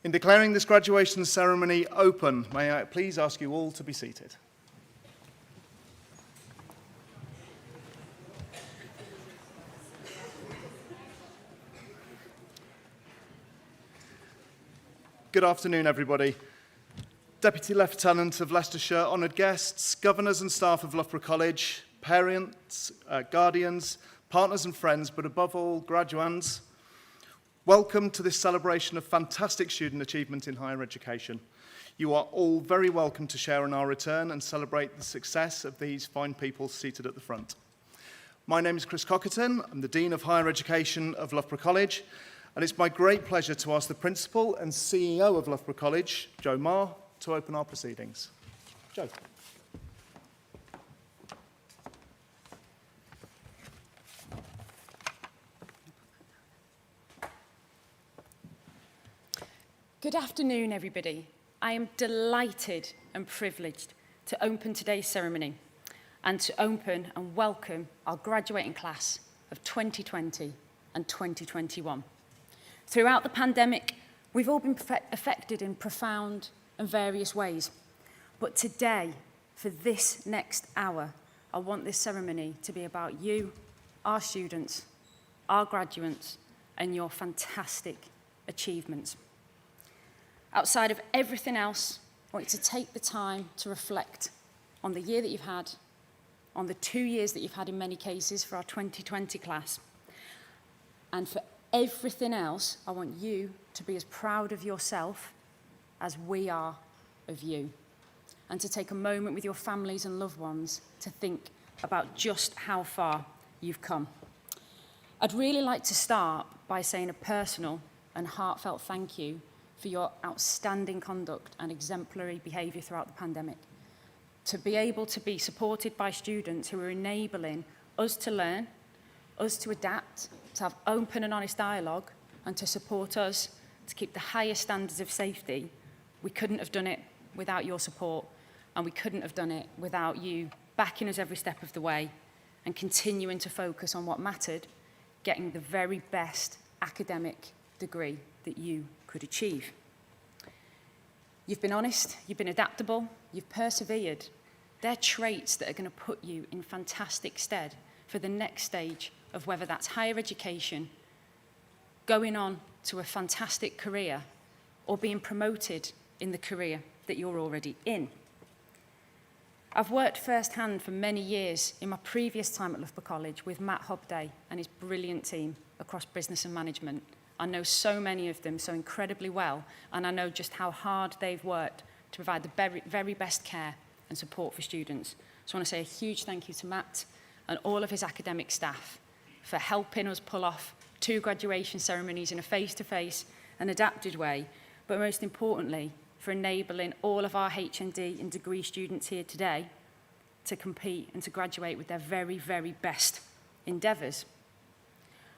In declaring this graduation ceremony open, may I please ask you all to be seated. Good afternoon, everybody. Deputy Lieutenant of Leicestershire, honoured guests, governors and staff of Loughborough College, parents, guardians, partners and friends, but above all, graduands, welcome to this celebration of fantastic student achievement in higher education. You are all very welcome to share in our return and celebrate the success of these fine people seated at the front. My name is Chris Cockerton. I'm the Dean of Higher Education of Loughborough College, and it's my great pleasure to ask the Principal and CEO of Loughborough College, Joe Marr, to open our proceedings. Joe. Good afternoon, everybody. I am delighted and privileged to open today's ceremony and to open and welcome our graduating class of 2020 and 2021. Throughout the pandemic, we've all been affected in profound and various ways. But today, for this next hour, I want this ceremony to be about you, our students, our graduates, and your fantastic achievements. Outside of everything else, I want you to take the time to reflect on the year that you've had, on the 2 years that you've had in many cases for our 2020 class. And for everything else, I want you to be as proud of yourself as we are of you. And to take a moment with your families and loved ones to think about just how far you've come. I'd really like to start by saying a personal and heartfelt thank you for your outstanding conduct and exemplary behaviour throughout the pandemic. To be able to be supported by students who are enabling us to learn, us to adapt, to have open and honest dialogue, and to support us to keep the highest standards of safety, we couldn't have done it without your support, and we couldn't have done it without you backing us every step of the way and continuing to focus on what mattered, getting the very best academic degree that you could achieve. You've been honest, you've been adaptable, you've persevered. They're traits that are going to put you in fantastic stead for the next stage of whether that's higher education, going on to a fantastic career, or being promoted in the career that you're already in. I've worked firsthand for many years in my previous time at Loughborough College with Matt Hobday and his brilliant team across business and management. I know so many of them so incredibly well, and I know just how hard they've worked to provide the very, very best care and support for students. So I want to say a huge thank you to Matt and all of his academic staff for helping us pull off 2 graduation ceremonies in a face-to-face and adapted way, but most importantly, for enabling all of our H&D and degree students here today to compete and to graduate with their very, very best endeavours.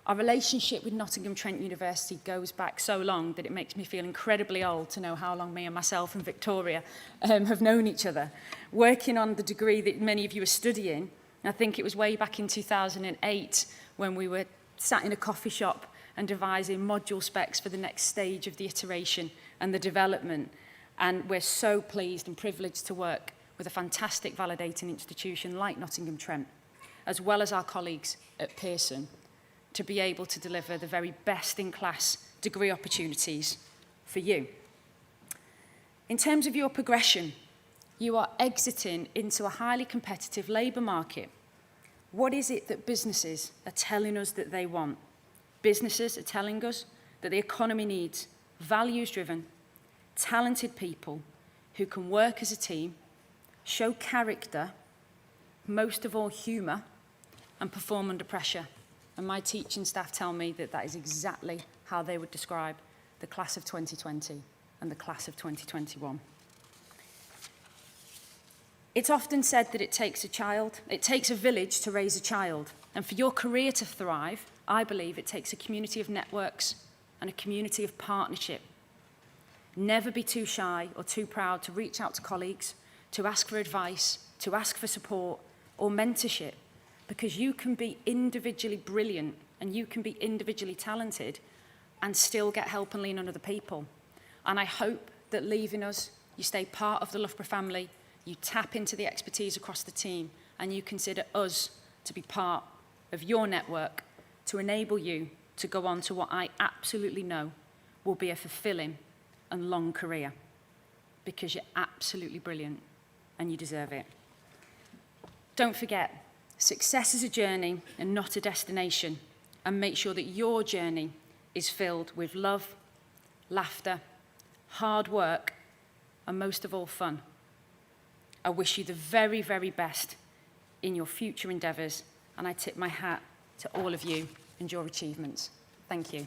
Our relationship with Nottingham Trent University goes back so long that it makes me feel incredibly old to know how long me and myself and Victoria have known each other. Working on the degree that many of you are studying, I think it was way back in 2008 when we were sat in a coffee shop and devising module specs for the next stage of the iteration and the development. And we're so pleased and privileged to work with a fantastic validating institution like Nottingham Trent, as well as our colleagues at Pearson, to be able to deliver the very best in class degree opportunities for you. In terms of your progression, you are exiting into a highly competitive labour market. What is it that businesses are telling us that they want? Businesses are telling us that the economy needs values-driven, talented people who can work as a team, show character, most of all humour, and perform under pressure. And my teaching staff tell me that that is exactly how they would describe the class of 2020 and the class of 2021. It's often said that it takes a village to raise a child. And for your career to thrive, I believe it takes a community of networks and a community of partnership. Never be too shy or too proud to reach out to colleagues, to ask for advice, to ask for support or mentorship, because you can be individually brilliant and you can be individually talented and still get help and lean on other people. And I hope that leaving us, you stay part of the Loughborough family, you tap into the expertise across the team, and you consider us to be part of your network to enable you to go on to what I absolutely know will be a fulfilling and long career, because you're absolutely brilliant and you deserve it. Don't forget, success is a journey and not a destination, and make sure that your journey is filled with love, laughter, hard work, and most of all, fun. I wish you the very, very best in your future endeavours, and I tip my hat to all of you and your achievements. Thank you.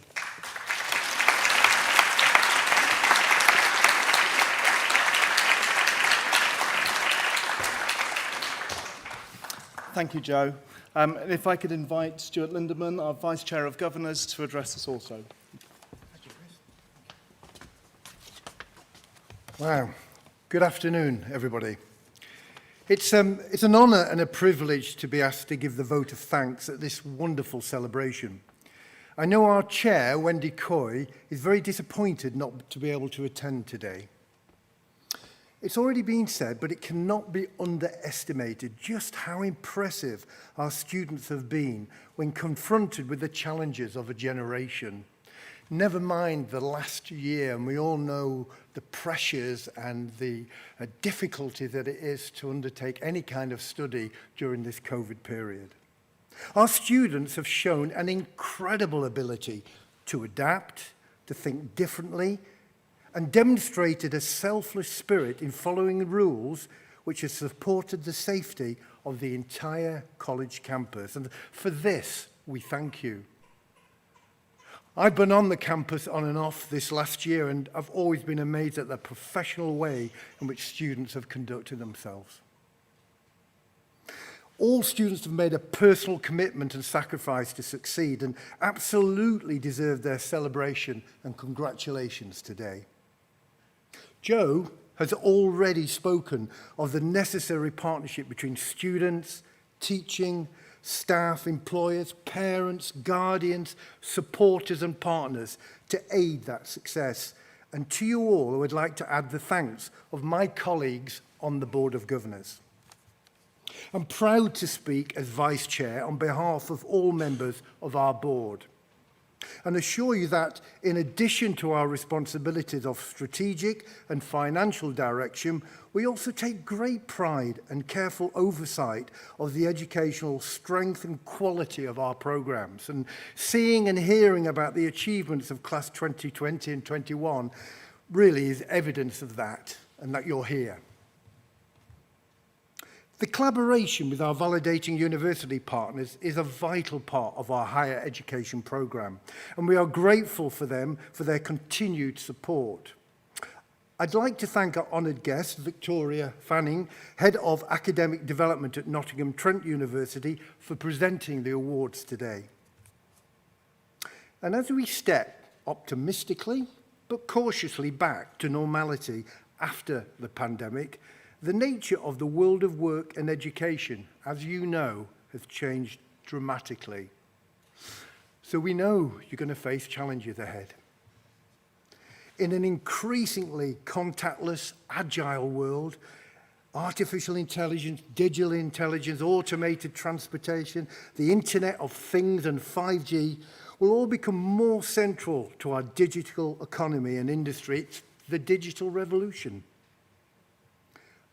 Thank you, Joe. And if I could invite Stuart Lindemann, our Vice Chair of Governors, to address us also. Wow. Good afternoon, everybody. It's an honour and a privilege to be asked to give the vote of thanks at this wonderful celebration. I know our chair, Wendy Coy, is very disappointed not to be able to attend today. It's already been said, but it cannot be underestimated just how impressive our students have been when confronted with the challenges of a generation. Never mind the last year, and we all know the pressures and the difficulty that it is to undertake any kind of study during this COVID period. Our students have shown an incredible ability to adapt, to think differently, and demonstrated a selfless spirit in following the rules which has supported the safety of the entire college campus. And for this, we thank you. I've been on the campus on and off this last year, and I've always been amazed at the professional way in which students have conducted themselves. All students have made a personal commitment and sacrifice to succeed, and absolutely deserve their celebration and congratulations today. Joe has already spoken of the necessary partnership between students, teaching, staff, employers, parents, guardians, supporters and partners to aid that success. And to you all, I would like to add the thanks of my colleagues on the Board of Governors. I'm proud to speak as Vice Chair on behalf of all members of our board, and assure you that in addition to our responsibilities of strategic and financial direction, we also take great pride and careful oversight of the educational strength and quality of our programmes. And seeing and hearing about the achievements of Class 2020 and 21 really is evidence of that, and that you're here. The collaboration with our validating university partners is a vital part of our higher education programme, and we are grateful for them for their continued support. I'd like to thank our honoured guest, Victoria Fanning, Head of Academic Development at Nottingham Trent University, for presenting the awards today. And as we step optimistically but cautiously back to normality after the pandemic, the nature of the world of work and education, as you know, has changed dramatically. So we know you're going to face challenges ahead. In an increasingly contactless, agile world, artificial intelligence, digital intelligence, automated transportation, the Internet of Things and 5G will all become more central to our digital economy and industry. It's the digital revolution.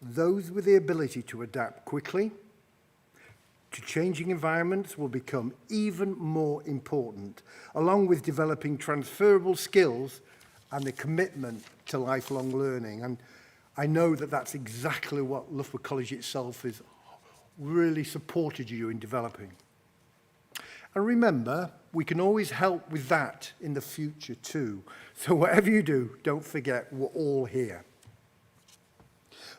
Those with the ability to adapt quickly to changing environments will become even more important, along with developing transferable skills and the commitment to lifelong learning. And I know that that's exactly what Loughborough College itself has really supported you in developing. And remember, we can always help with that in the future too. So whatever you do, don't forget we're all here.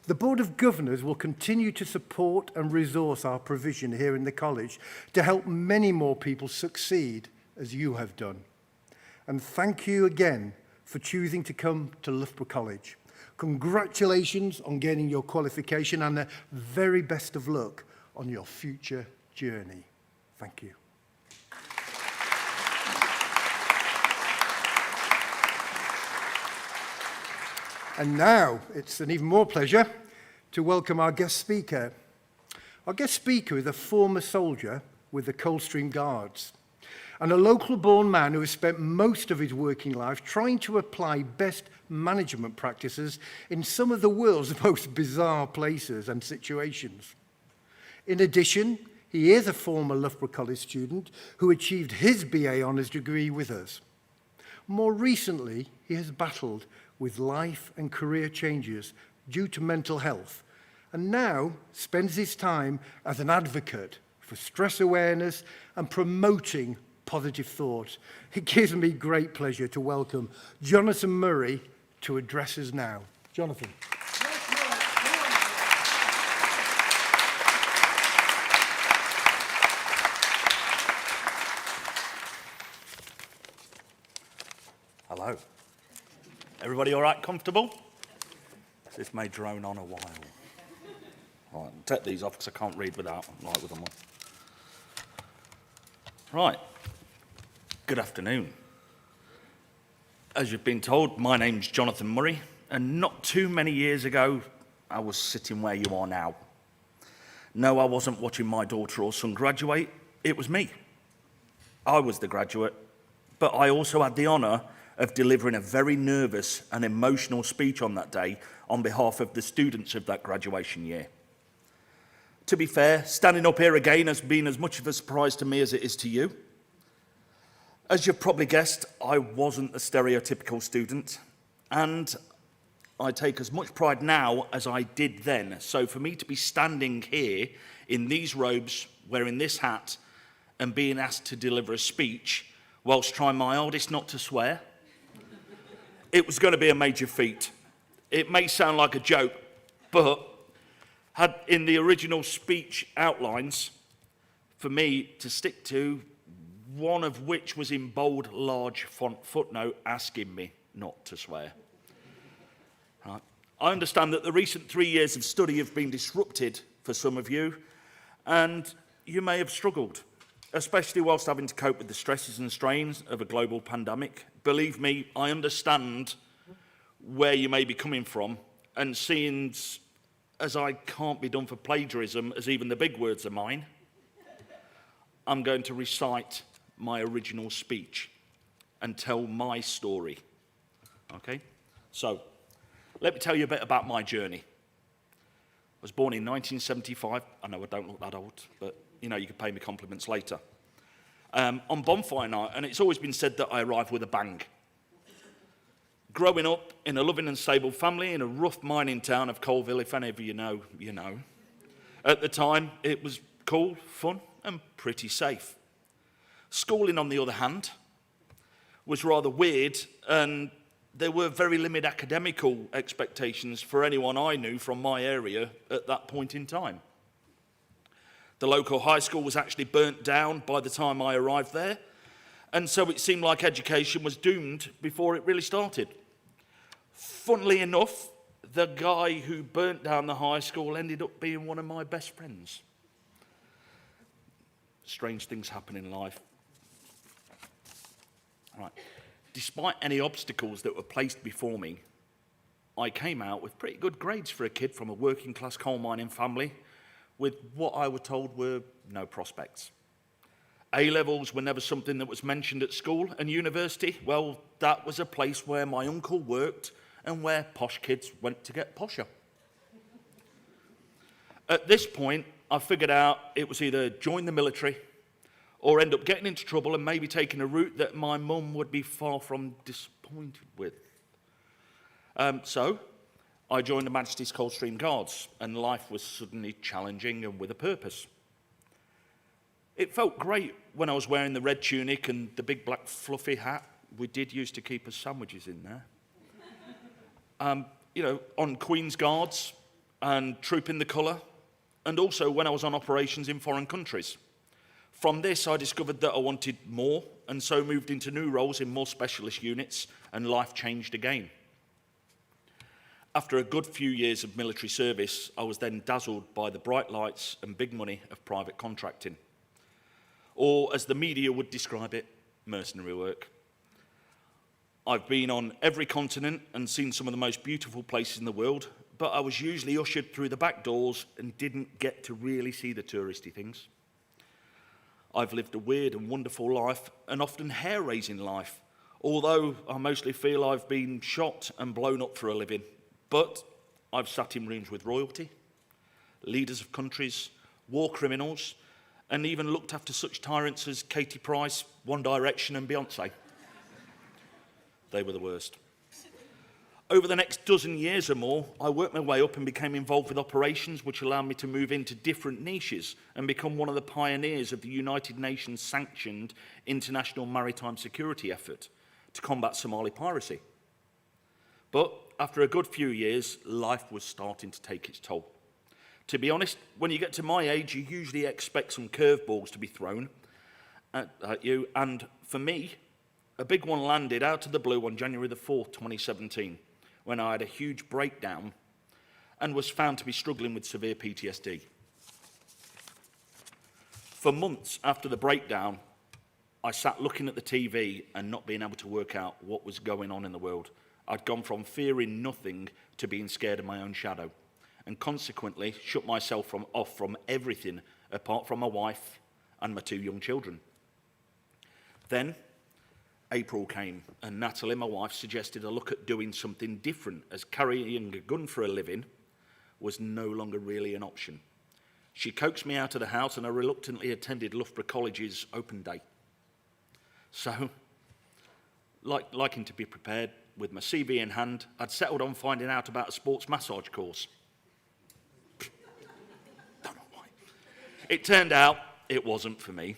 The Board of Governors will continue to support and resource our provision here in the college to help many more people succeed as you have done. And thank you again for choosing to come to Loughborough College. Congratulations on gaining your qualification, and the very best of luck on your future journey. Thank you. And now it's an even more pleasure to welcome our guest speaker. Our guest speaker is a former soldier with the Coldstream Guards and a local-born man who has spent most of his working life trying to apply best management practices in some of the world's most bizarre places and situations. In addition, he is a former Loughborough College student who achieved his BA Honours degree with us. More recently, he has battled with life and career changes due to mental health, and now spends his time as an advocate for stress awareness and promoting positive thought. It gives me great pleasure to welcome Jonathan Murray to address us now. Jonathan. Hello. Everybody all right, comfortable? This may drone on a while. Right, I'll take these off because I can't read without, like with them on. Right. Good afternoon. As you've been told, my name's Jonathan Murray, and not too many years ago, I was sitting where you are now. No, I wasn't watching my daughter or son graduate. It was me. I was the graduate, but I also had the honour of delivering a very nervous and emotional speech on that day on behalf of the students of that graduation year. To be fair, standing up here again has been as much of a surprise to me as it is to you. As you've probably guessed, I wasn't a stereotypical student, and I take as much pride now as I did then. So for me to be standing here in these robes, wearing this hat, and being asked to deliver a speech whilst trying my hardest not to swear, it was going to be a major feat. It may sound like a joke, but had in the original speech outlines for me to stick to, one of which was in bold, large font footnote asking me not to swear. Right. I understand that the recent 3 years of study have been disrupted for some of you, and you may have struggled, especially whilst having to cope with the stresses and strains of a global pandemic. Believe me, I understand where you may be coming from, and seeing as I can't be done for plagiarism, as even the big words are mine, I'm going to recite my original speech and tell my story. Okay? So, let me tell you a bit about my journey. I was born in 1975. I know I don't look that old, but you know, you can pay me compliments later. On bonfire night, and it's always been said that I arrived with a bang. Growing up in a loving and stable family in a rough mining town of Colville, if any of you know, you know. At the time, it was cool, fun, and pretty safe. Schooling, on the other hand, was rather weird, and there were very limited academical expectations for anyone I knew from my area at that point in time. The local high school was actually burnt down by the time I arrived there, and so it seemed like education was doomed before it really started. Funnily enough, the guy who burnt down the high school ended up being one of my best friends. Strange things happen in life. Right. Despite any obstacles that were placed before me, I came out with pretty good grades for a kid from a working class coal mining family with what I was told were no prospects. A-levels were never something that was mentioned at school, and university, well, that was a place where my uncle worked and where posh kids went to get posher. At this point, I figured out it was either join the military or end up getting into trouble and maybe taking a route that my mum would be far from disappointed with. So I joined the Majesty's Coldstream Guards, and life was suddenly challenging and with a purpose. It felt great when I was wearing the red tunic and the big black fluffy hat. We did used to keep us sandwiches in there. You know, on Queen's Guards and trooping the colour, and also when I was on operations in foreign countries. From this, I discovered that I wanted more, and so moved into new roles in more specialist units, and life changed again. After a good few years of military service, I was then dazzled by the bright lights and big money of private contracting, or as the media would describe it, mercenary work. I've been on every continent and seen some of the most beautiful places in the world, but I was usually ushered through the back doors and didn't get to really see the touristy things. I've lived a weird and wonderful life, an often hair-raising life, although I mostly feel I've been shot and blown up for a living. But I've sat in rooms with royalty, leaders of countries, war criminals, and even looked after such tyrants as Katie Price, One Direction and Beyonce. They were the worst. Over the next dozen years or more, I worked my way up and became involved with operations which allowed me to move into different niches and become one of the pioneers of the United Nations sanctioned international maritime security effort to combat Somali piracy. But after a good few years, life was starting to take its toll. To be honest, when you get to my age, you usually expect some curveballs to be thrown at you, and for me, a big one landed out of the blue on January the 4th, 2017, when I had a huge breakdown and was found to be struggling with severe PTSD. For months after the breakdown, I sat looking at the TV and not being able to work out what was going on in the world. I'd gone from fearing nothing to being scared of my own shadow, and consequently shut myself off from everything apart from my wife and my 2 young children. Then April came, and Natalie, my wife, suggested a look at doing something different, as carrying a gun for a living was no longer really an option. She coaxed me out of the house, and I reluctantly attended Loughborough College's open day. So, liking to be prepared, with my CV in hand, I'd settled on finding out about a sports massage course. Don't know why. It turned out it wasn't for me.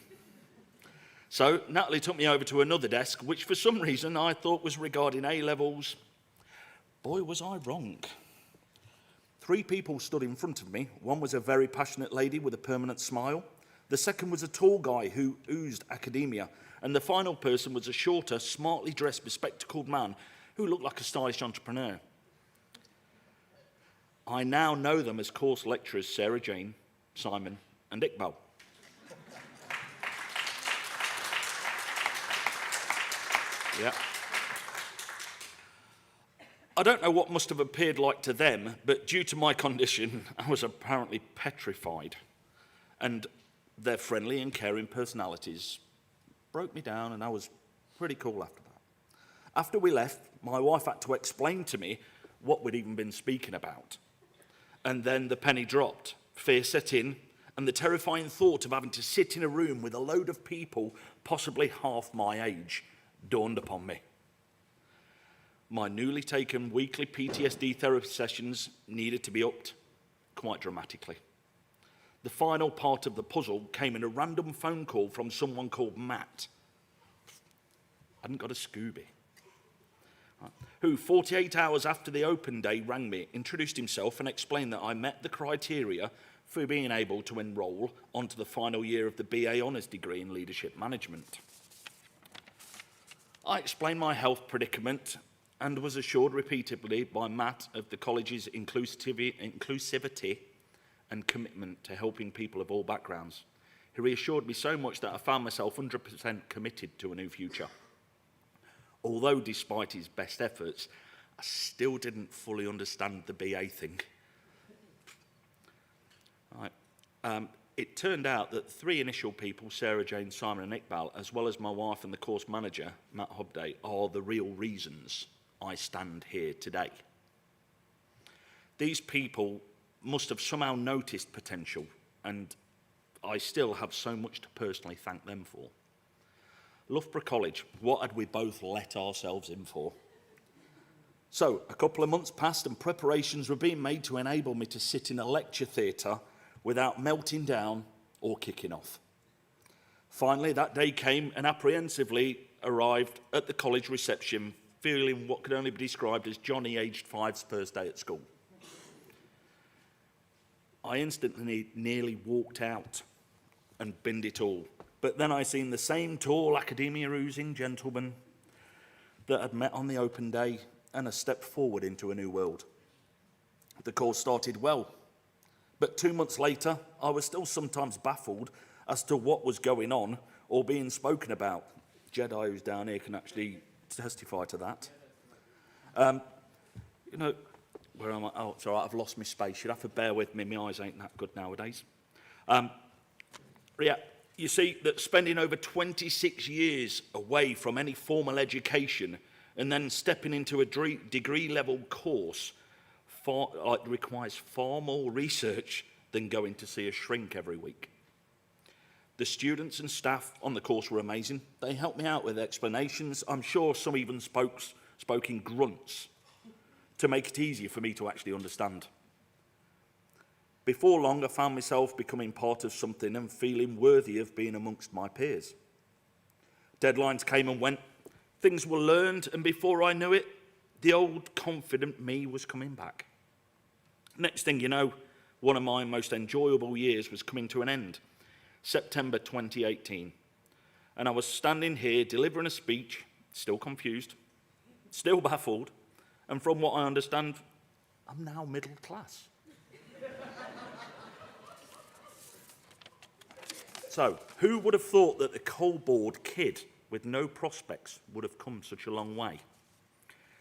So Natalie took me over to another desk, which for some reason I thought was regarding A-levels. Boy, was I wrong. 3 people stood in front of me. One was a very passionate lady with a permanent smile. The second was a tall guy who oozed academia. And the final person was a shorter, smartly dressed, bespectacled man who looked like a stylish entrepreneur. I now know them as course lecturers Sarah Jane, Simon, and Iqbal. Yeah. I don't know what must have appeared like to them, but due to my condition, I was apparently petrified. And their friendly and caring personalities broke me down, and I was pretty cool after that. After we left, my wife had to explain to me what we'd even been speaking about. And then the penny dropped, fear set in, and the terrifying thought of having to sit in a room with a load of people, possibly half my age, dawned upon me. My newly taken weekly PTSD therapy sessions needed to be upped quite dramatically. The final part of the puzzle came in a random phone call from someone called Matt. I hadn't got a Scooby. Who 48 hours after the open day rang me, introduced himself and explained that I met the criteria for being able to enrol onto the final year of the BA Honours degree in Leadership Management. I explained my health predicament and was assured repeatedly by Matt of the college's inclusivity and commitment to helping people of all backgrounds. He reassured me so much that I found myself 100% committed to a new future. Although, despite his best efforts, I still didn't fully understand the BA thing. It turned out that 3 initial people, Sarah Jane, Simon and Iqbal, as well as my wife and the course manager, Matt Hobday, are the real reasons I stand here today. These people must have somehow noticed potential, and I still have so much to personally thank them for. Loughborough College, what had we both let ourselves in for? So, a couple of months passed and preparations were being made to enable me to sit in a lecture theatre without melting down or kicking off. Finally, that day came and apprehensively arrived at the college reception, feeling what could only be described as Johnny aged 5's first day at school. I instantly nearly walked out and binned it all. But then I seen the same tall academia-oozing gentleman that had met on the open day and a step forward into a new world. The course started well, but 2 months later, I was still sometimes baffled as to what was going on or being spoken about. Jedi who's down here can actually testify to that. You know, where am I? Oh, it's all right, I've lost my space. You'd have to bear with me. My eyes ain't that good nowadays. Yeah, you see that spending over 26 years away from any formal education and then stepping into a degree-level course requires far more research than going to see a shrink every week. The students and staff on the course were amazing. They helped me out with explanations. I'm sure some even spoke in grunts to make it easier for me to actually understand. Before long, I found myself becoming part of something and feeling worthy of being amongst my peers. Deadlines came and went. Things were learned, and before I knew it, the old confident me was coming back. Next thing you know, one of my most enjoyable years was coming to an end. September 2018. And I was standing here delivering a speech, still confused, still baffled, and from what I understand, I'm now middle class. So, who would have thought that the coal-board kid with no prospects would have come such a long way?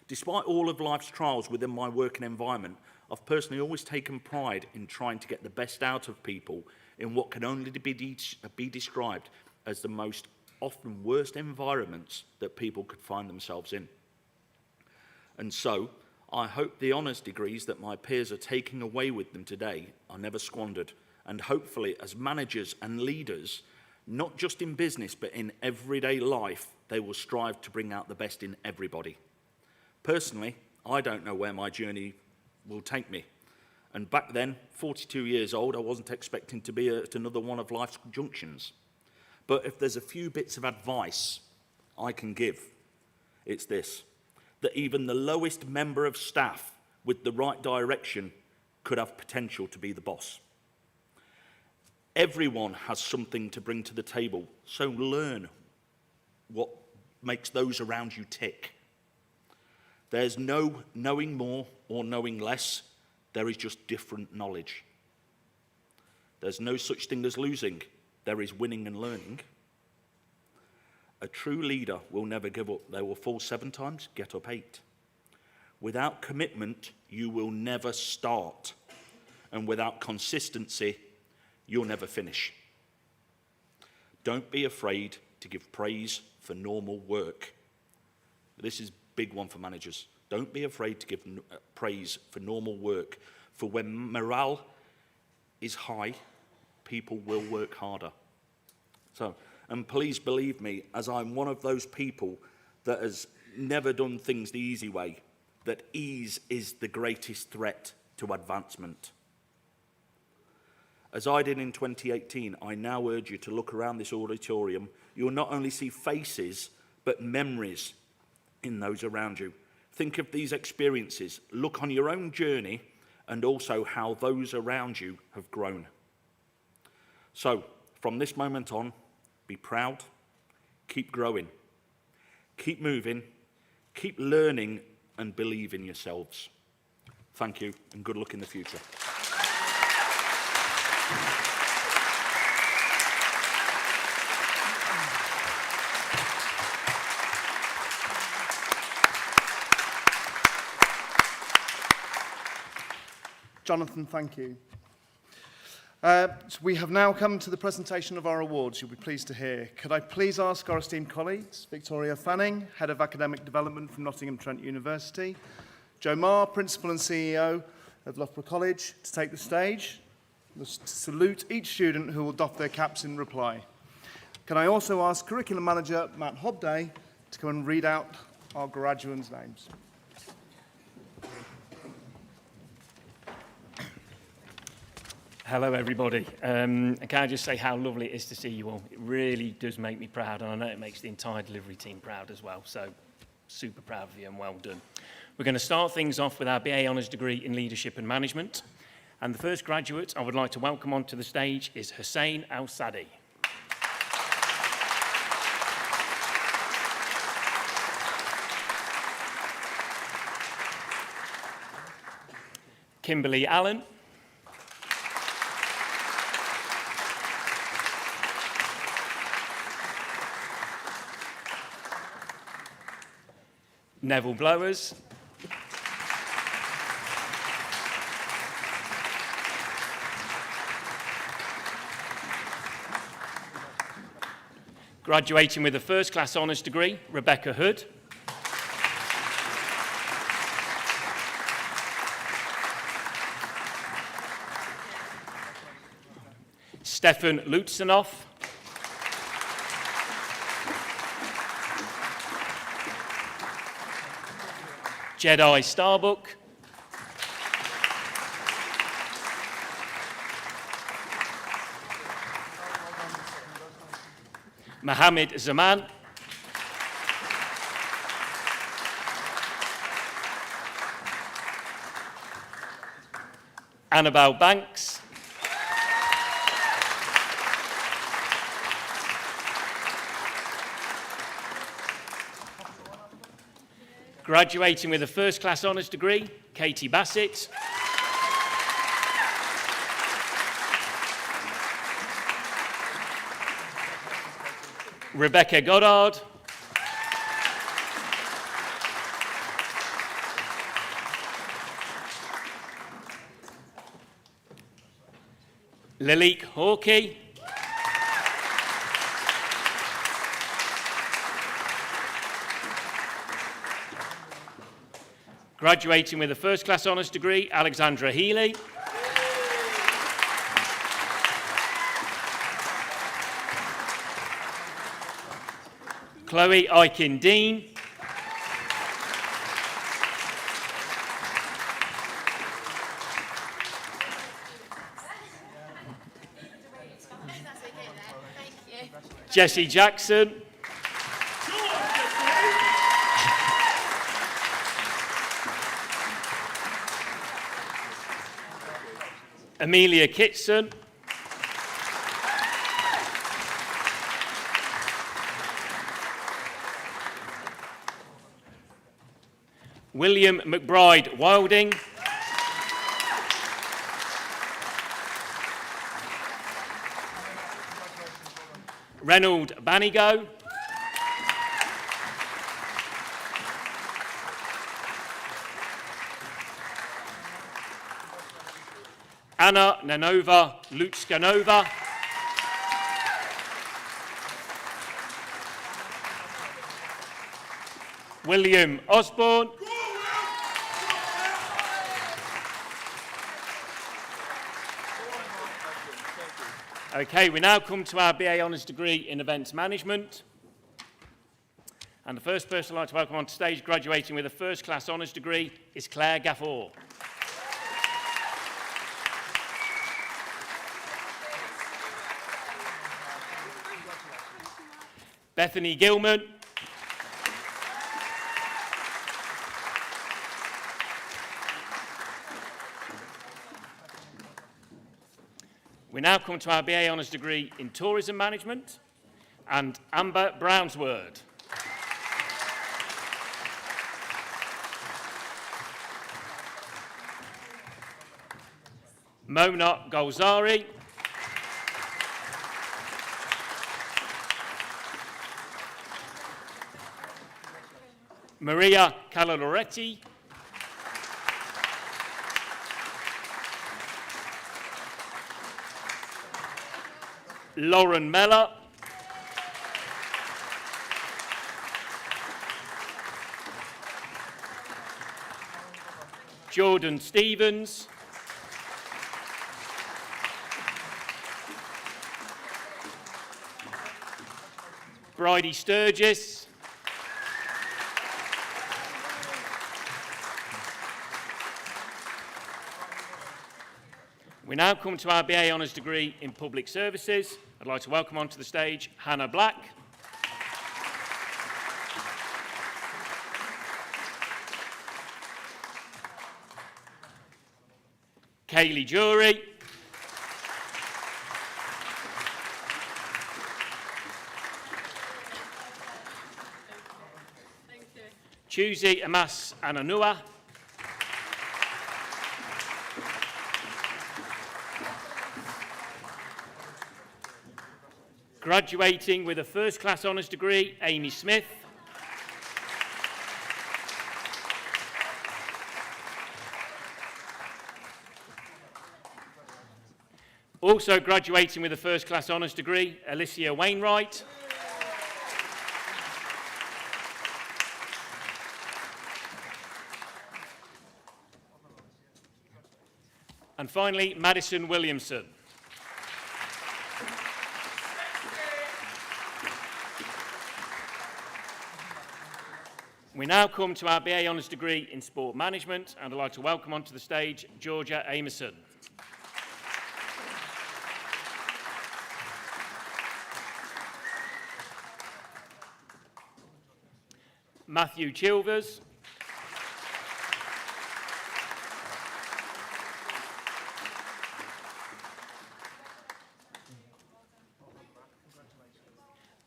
Despite all of life's trials within my working environment, I've personally always taken pride in trying to get the best out of people in what can only be described as the most often worst environments that people could find themselves in. And so, I hope the honours degrees that my peers are taking away with them today are never squandered, and hopefully as managers and leaders, not just in business but in everyday life, they will strive to bring out the best in everybody. Personally, I don't know where my journey will take me. And back then, 42 years old, I wasn't expecting to be at another one of life's junctions. But if there's a few bits of advice I can give, it's this: that even the lowest member of staff with the right direction could have potential to be the boss. Everyone has something to bring to the table, so learn what makes those around you tick. There's no knowing more or knowing less. There is just different knowledge. There's no such thing as losing. There is winning and learning. A true leader will never give up. They will fall 7 times, get up 8. Without commitment, you will never start. And without consistency, you'll never finish. Don't be afraid to give praise for normal work. This is a big one for managers. Don't be afraid to give praise for normal work, for when morale is high, people will work harder. So, and please believe me, as I'm one of those people that has never done things the easy way, that ease is the greatest threat to advancement. As I did in 2018, I now urge you to look around this auditorium. You'll not only see faces, but memories in those around you. Think of these experiences, look on your own journey, and also how those around you have grown. So, from this moment on, be proud, keep growing, keep moving, keep learning, and believe in yourselves. Thank you, and good luck in the future. Jonathan, thank you. So we have now come to the presentation of our awards, you'll be pleased to hear. Could I please ask our esteemed colleagues, Victoria Fanning, Head of Academic Development from Nottingham Trent University, Joe Marr, Principal and CEO of Loughborough College, to take the stage, to salute each student who will doff their caps in reply. Can I also ask Curriculum Manager Matt Hobday to come and read out our graduates' names. Hello everybody. Can I just say how lovely it is to see you all. It really does make me proud, and I know it makes the entire delivery team proud as well, so super proud of you and well done. We're going to start things off with our BA Honours degree in Leadership and Management, and the first graduate I would like to welcome onto the stage is Hussein Al-Sadi. Kimberly Allen. Neville Blowers. Graduating with a first-class honours degree, Rebecca Hood. Stefan Lutzenoff. Jedi Starbuck. Mohammed Zaman. Annabelle Banks. Graduating with a first-class honours degree, Katie Bassett. Rebecca Goddard. Lilik Hawkey. Graduating with a first-class honours degree, Alexandra Healy. Chloe Aikin-Dean. Jessie Jackson. Amelia Kitson. William McBride Wilding. Reynold Banigo. Anna Nanova Lutskanova. William Osborne. Okay, we now come to our BA Honours degree in Events Management. And the first person I'd like to welcome on stage, graduating with a first-class honours degree, is Claire Gaffor. Bethany Gilman. We now come to our BA Honours degree in Tourism Management, and Amber Brownsword. Mona Golzari. Maria Calaloretti. Lauren Meller. Jordan Stevens. Bridie Sturgis. We now come to our BA Honours degree in Public Services. I'd like to welcome onto the stage Hannah Black. Kaylee Jury. Chuzi Amas Ananua. Graduating with a first-class honours degree, Amy Smith. Also graduating with a first class honours degree, Alicia Wainwright. And finally, Madison Williamson. We now come to our BA Honours degree in Sport Management, and I'd like to welcome onto the stage Georgia Amerson. Matthew Chilvers.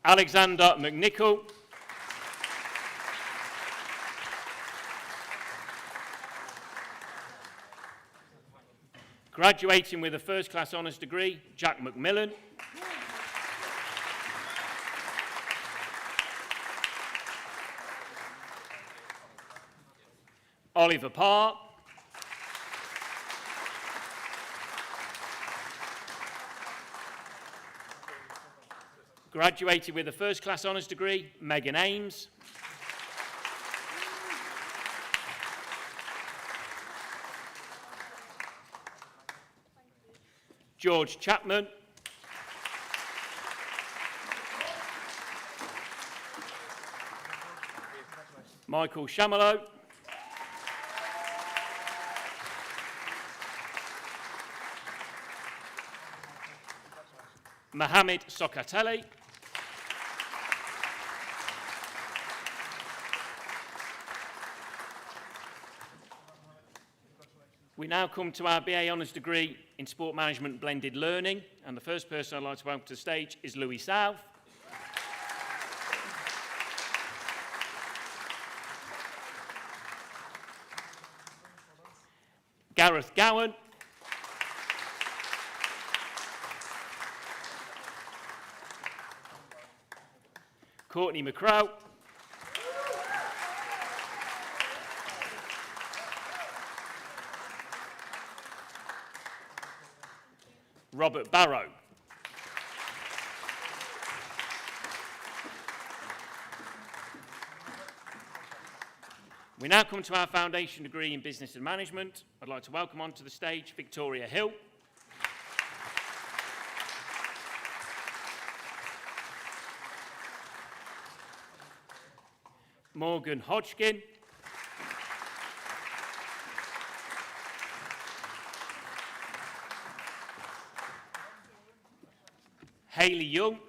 Alexander McNichol. Graduating with a first class honours degree, Jack McMillan. Oliver Parr. Graduated with a first class honours degree, Megan Ames. George Chapman. Michael Shamalo. Mohamed Sokatelli. We now come to our BA Honours degree in Sport Management Blended Learning, and the first person I'd like to welcome to the stage is Louis South. Gareth Gowan. Courtney McCrow. Robert Barrow. We now come to our foundation degree in Business and Management. I'd like to welcome onto the stage Victoria Hill. Morgan Hodgkin. Hayley Young.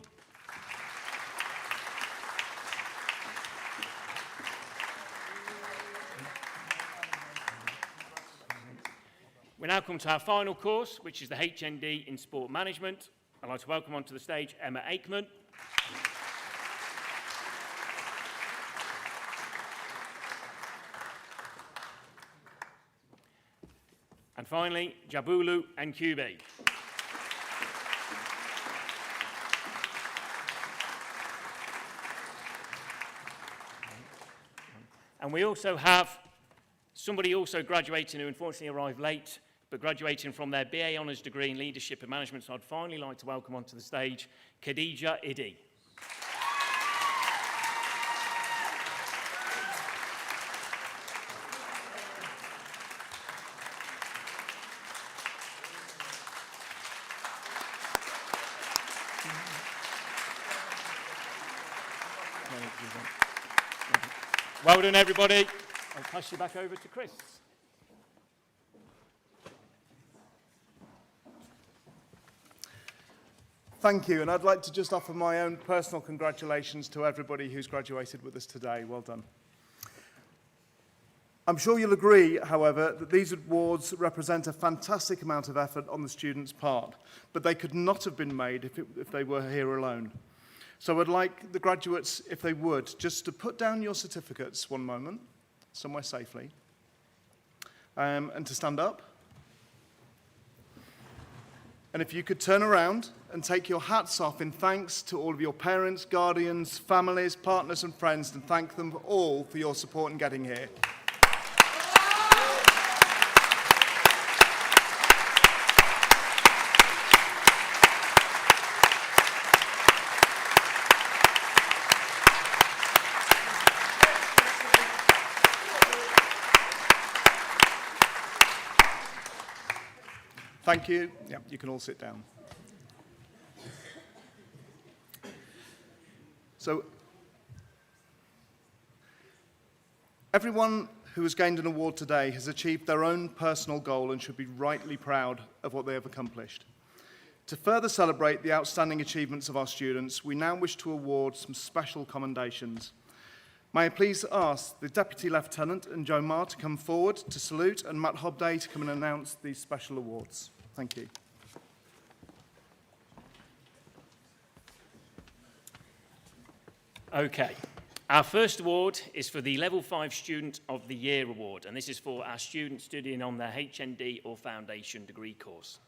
We now come to our final course, which is the HND in Sport Management. I'd like to welcome onto the stage Emma Aikman. And finally, Jabulu Nkubi. And we also have somebody also graduating who unfortunately arrived late, but graduating from their BA Honours degree in Leadership and Management. So I'd finally like to welcome onto the stage Khadija Idi. Well done, everybody. I'll pass you back over to Chris. Thank you, and I'd like to just offer my own personal congratulations to everybody who's graduated with us today. Well done. I'm sure you'll agree, however, that these awards represent a fantastic amount of effort on the students' part, but they could not have been made if they were here alone. So I'd like the graduates, if they would, just to put down your certificates one moment, somewhere safely, and to stand up. And if you could turn around and take your hats off in thanks to all of your parents, guardians, families, partners and friends, and thank them all for your support in getting here. Thank you. Yeah, you can all sit down. So, everyone who has gained an award today has achieved their own personal goal and should be rightly proud of what they have accomplished. To further celebrate the outstanding achievements of our students, we now wish to award some special commendations. May I please ask the Deputy Lieutenant and Joe Marr to come forward to salute, and Matt Hobday to come and announce these special awards. Thank you. Okay. Our first award is for the Level 5 Student of the Year Award, and this is for our students studying on their HND or Foundation degree course.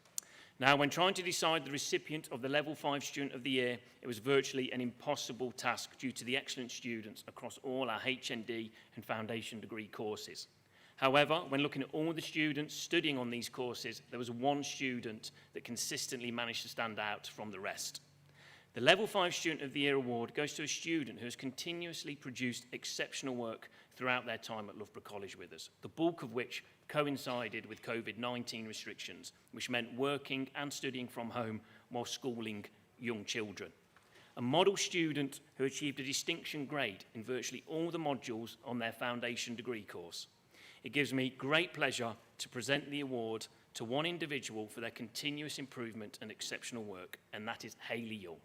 Now, when trying to decide the recipient of the Level 5 Student of the Year, it was virtually an impossible task due to the excellent students across all our HND and Foundation degree courses. However, when looking at all the students studying on these courses, there was one student that consistently managed to stand out from the rest. The Level 5 Student of the Year Award goes to a student who has continuously produced exceptional work throughout their time at Loughborough College with us, the bulk of which coincided with COVID-19 restrictions, which meant working and studying from home while schooling young children. A model student who achieved a distinction grade in virtually all the modules on their Foundation degree course. It gives me great pleasure to present the award to one individual for their continuous improvement and exceptional work, and that is Hayley Young.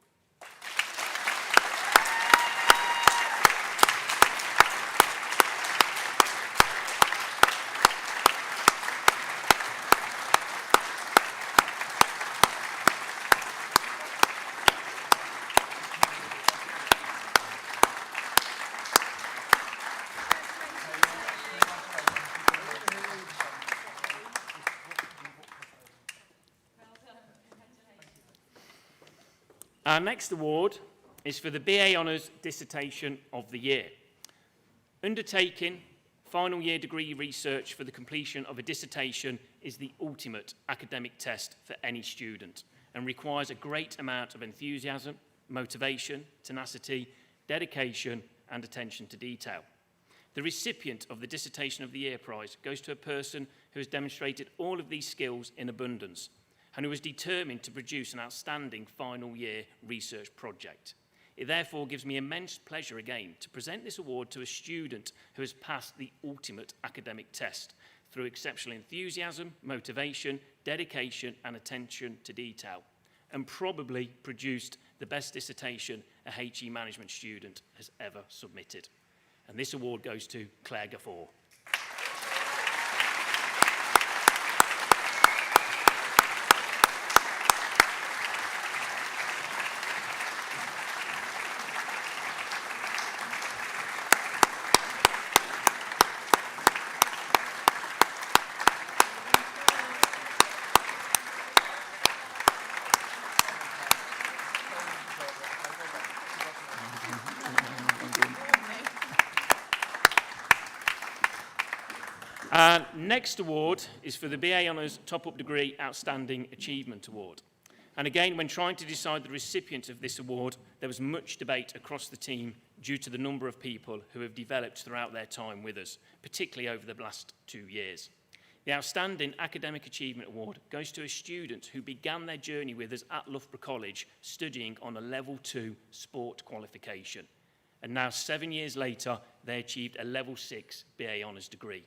Our next award is for the BA Honours Dissertation of the Year. Undertaking final year degree research for the completion of a dissertation is the ultimate academic test for any student and requires a great amount of enthusiasm, motivation, tenacity, dedication and attention to detail. The recipient of the Dissertation of the Year prize goes to a person who has demonstrated all of these skills in abundance and who was determined to produce an outstanding final year research project. It therefore gives me immense pleasure again to present this award to a student who has passed the ultimate academic test through exceptional enthusiasm, motivation, dedication and attention to detail, and probably produced the best dissertation a HE management student has ever submitted. And this award goes to Claire Gaffor. Our next award is for the BA Honours Top-Up Degree Outstanding Achievement Award. And again, when trying to decide the recipient of this award, there was much debate across the team due to the number of people who have developed throughout their time with us, particularly over the last 2 years. The Outstanding Academic Achievement Award goes to a student who began their journey with us at Loughborough College studying on a Level 2 sport qualification. And now 7 years later, they achieved a Level 6 BA Honours degree.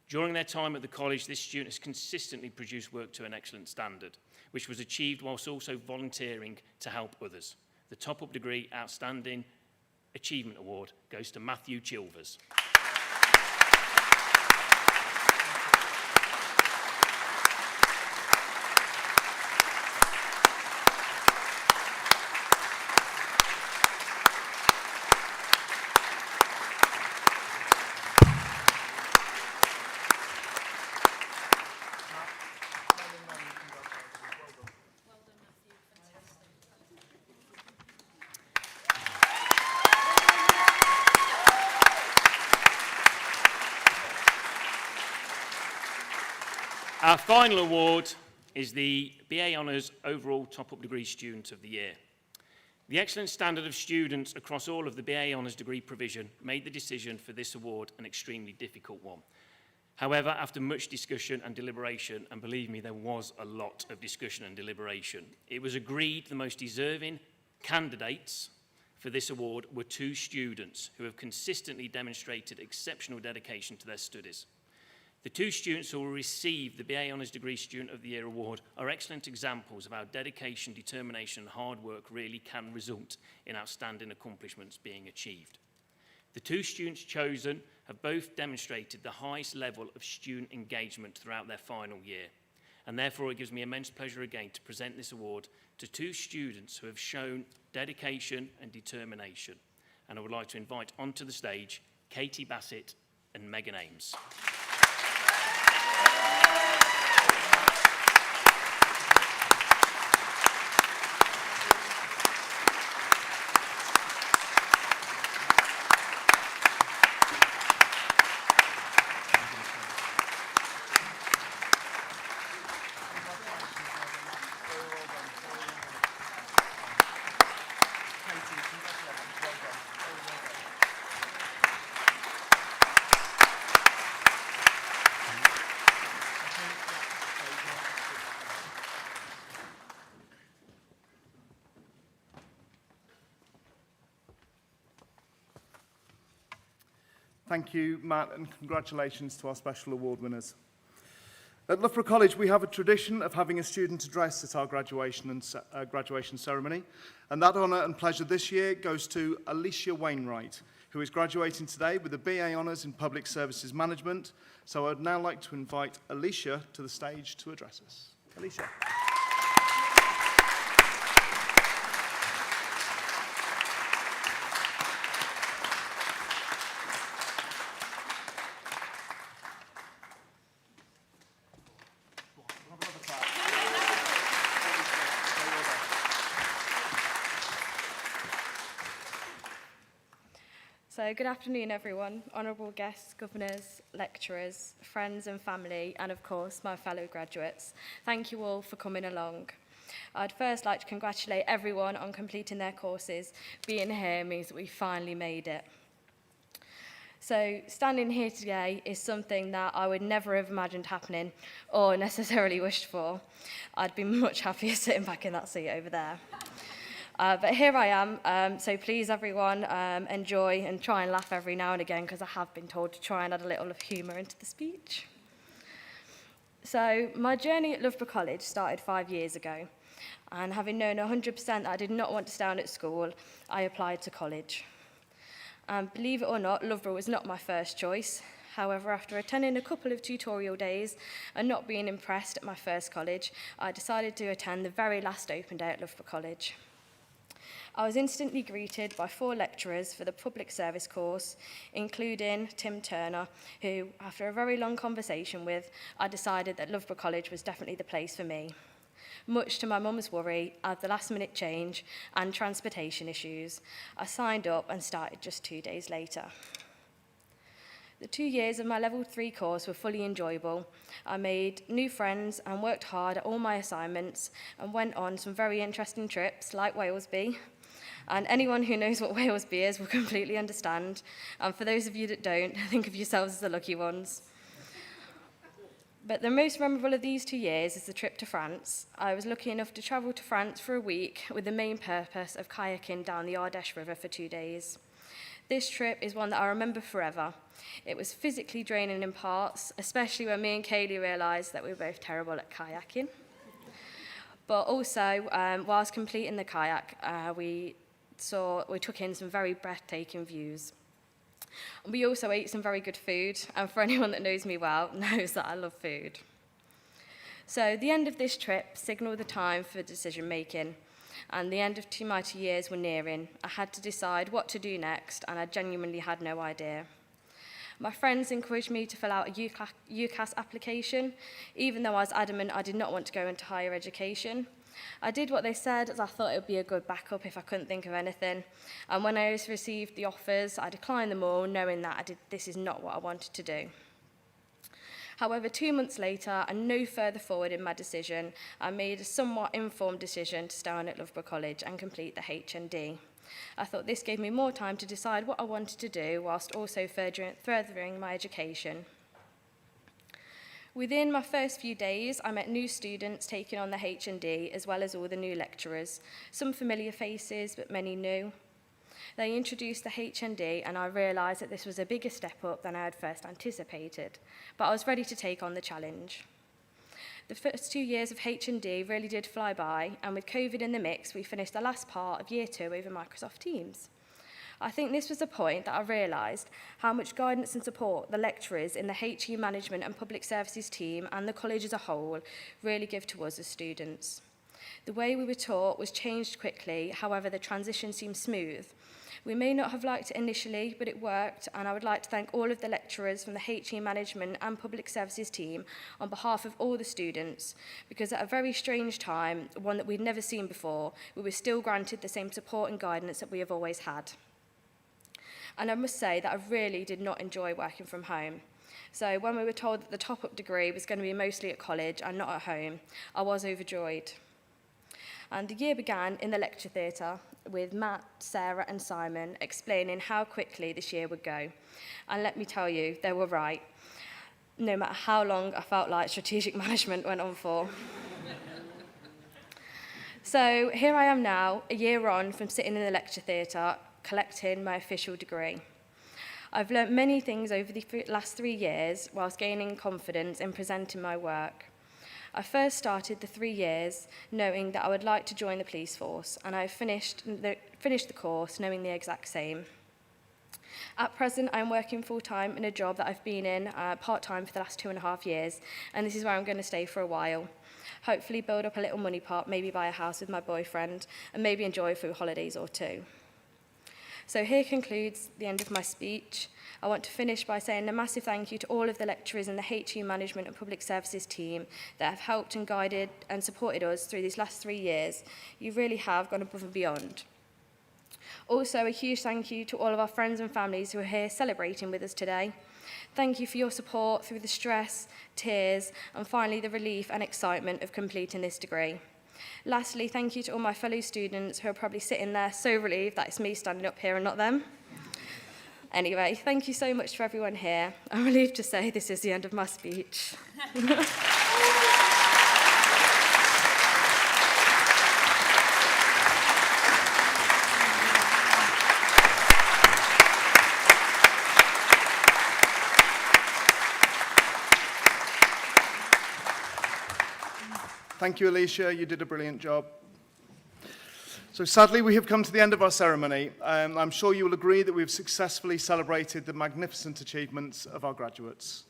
During their time at the college, this student has consistently produced work to an excellent standard, which was achieved whilst also volunteering to help others. The Top-Up Degree Outstanding Achievement Award goes to Matthew Chilvers. Our final award is the BA Honours Overall Top-Up Degree Student of the Year. The excellent standard of students across all of the BA Honours degree provision made the decision for this award an extremely difficult one. However, after much discussion and deliberation, and believe me, there was a lot of discussion and deliberation, it was agreed the most deserving candidates for this award were 2 students who have consistently demonstrated exceptional dedication to their studies. The 2 students who will receive the BA Honours Degree Student of the Year award are excellent examples of how dedication, determination and hard work really can result in outstanding accomplishments being achieved. The 2 students chosen have both demonstrated the highest level of student engagement throughout their final year, and therefore it gives me immense pleasure again to present this award to 2 students who have shown dedication and determination. And I would like to invite onto the stage Katie Bassett and Megan Ames. Thank you, Matt, and congratulations to our special award winners. At Loughborough College, we have a tradition of having a student address at our graduation ceremony, and that honour and pleasure this year goes to Alicia Wainwright, who is graduating today with a BA Honours in Public Services Management. So I'd now like to invite Alicia to the stage to address us. Alicia. So good afternoon, everyone, honourable guests, governors, lecturers, friends and family, and of course, my fellow graduates. Thank you all for coming along. I'd first like to congratulate everyone on completing their courses. Being here means that we finally made it. So standing here today is something that I would never have imagined happening or necessarily wished for. I'd be much happier sitting back in that seat over there. But here I am, so please everyone enjoy and try and laugh every now and again, because I have been told to try and add a little of humour into the speech. So my journey at Loughborough College started 5 years ago, and having known 100% that I did not want to stay on at school, I applied to college. And believe it or not, Loughborough was not my first choice. However, after attending a couple of tutorial days and not being impressed at my first college, I decided to attend the very last open day at Loughborough College. I was instantly greeted by 4 lecturers for the public service course, including Tim Turner, who, after a very long conversation with, I decided that Loughborough College was definitely the place for me. Much to my mum's worry at the last-minute change and transportation issues, I signed up and started just 2 days later. The 2 years of my level 3 course were fully enjoyable. I made new friends and worked hard at all my assignments and went on some very interesting trips like Walesby. And anyone who knows what Walesby is will completely understand. And for those of you that don't, think of yourselves as the lucky ones. But the most memorable of these 2 years is the trip to France. I was lucky enough to travel to France for a week with the main purpose of kayaking down the Ardèche River for 2 days. This trip is one that I remember forever. It was physically draining in parts, especially when me and Kaylee realised that we were both terrible at kayaking. But also, whilst completing the kayak, we took in some very breathtaking views. We also ate some very good food, and for anyone that knows me well, knows that I love food. So the end of this trip signalled the time for decision making, and the end of my 2 years were nearing. I had to decide what to do next, and I genuinely had no idea. My friends encouraged me to fill out a UCAS application, even though I was adamant I did not want to go into higher education. I did what they said, as I thought it would be a good backup if I couldn't think of anything. And when I received the offers, I declined them all, knowing that this is not what I wanted to do. However, 2 months later, and no further forward in my decision, I made a somewhat informed decision to stay on at Loughborough College and complete the HND. I thought this gave me more time to decide what I wanted to do, whilst also furthering my education. Within my first few days, I met new students taking on the H&D, as well as all the new lecturers. Some familiar faces, but many new. They introduced the H&D, and I realised that this was a bigger step up than I had first anticipated, but I was ready to take on the challenge. The first 2 years of H&D really did fly by, and with COVID in the mix, we finished the last part of Year 2 over Microsoft Teams. I think this was the point that I realised how much guidance and support the lecturers in the HE Management and Public Services team and the college as a whole really give to us as students. The way we were taught was changed quickly, however the transition seemed smooth. We may not have liked it initially, but it worked, and I would like to thank all of the lecturers from the HE Management and Public Services team on behalf of all the students, because at a very strange time, one that we'd never seen before, we were still granted the same support and guidance that we have always had. And I must say that I really did not enjoy working from home. So when we were told that the top-up degree was going to be mostly at college and not at home, I was overjoyed. And the year began in the lecture theatre with Matt, Sarah and Simon explaining how quickly this year would go. And let me tell you, they were right, no matter how long I felt like strategic management went on for. So here I am now, a year on from sitting in the lecture theatre, collecting my official degree. I've learnt many things over the last 3 years whilst gaining confidence in presenting my work. I first started the 3 years knowing that I would like to join the police force, and I finished the course knowing the exact same. At present, I'm working full-time in a job that I've been in part-time for the last 2.5 years, and this is where I'm going to stay for a while. Hopefully build up a little money pot, maybe buy a house with my boyfriend, and maybe enjoy a few holidays or two. So here concludes the end of my speech. I want to finish by saying a massive thank you to all of the lecturers in the HE Management and Public Services team that have helped and guided and supported us through these last 3 years. You really have gone above and beyond. Also, a huge thank you to all of our friends and families who are here celebrating with us today. Thank you for your support through the stress, tears, and finally the relief and excitement of completing this degree. Lastly, thank you to all my fellow students who are probably sitting there so relieved that it's me standing up here and not them. Anyway, thank you so much for everyone here. I'm relieved to say this is the end of my speech. Thank you, Alicia. You did a brilliant job. So sadly, we have come to the end of our ceremony. I'm sure you will agree that we've successfully celebrated the magnificent achievements of our graduates.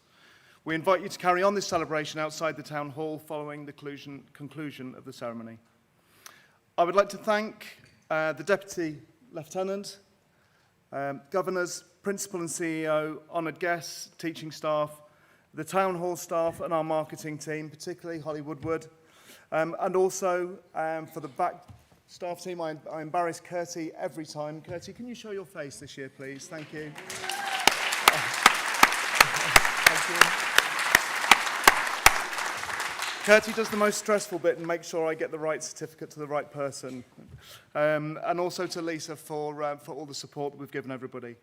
We invite you to carry on this celebration outside the town hall following the conclusion of the ceremony. I would like to thank the Deputy Lieutenant, governors, principal and CEO, honoured guests, teaching staff, the town hall staff and our marketing team, particularly Holly Woodward, and also for the back staff team, I embarrass Curtie every time. Curtie, can you show your face this year, please? Thank you. Thank you. Curtie does the most stressful bit and makes sure I get the right certificate to the right person. And also to Lisa for all the support that we've given everybody.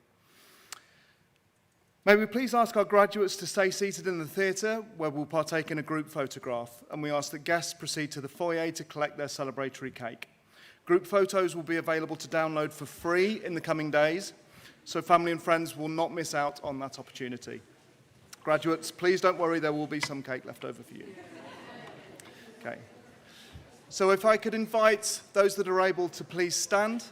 May we please ask our graduates to stay seated in the theatre where we'll partake in a group photograph, and we ask that guests proceed to the foyer to collect their celebratory cake. Group photos will be available to download for free in the coming days, so family and friends will not miss out on that opportunity. Graduates, please don't worry, there will be some cake left over for you. Okay. So if I could invite those that are able to please stand.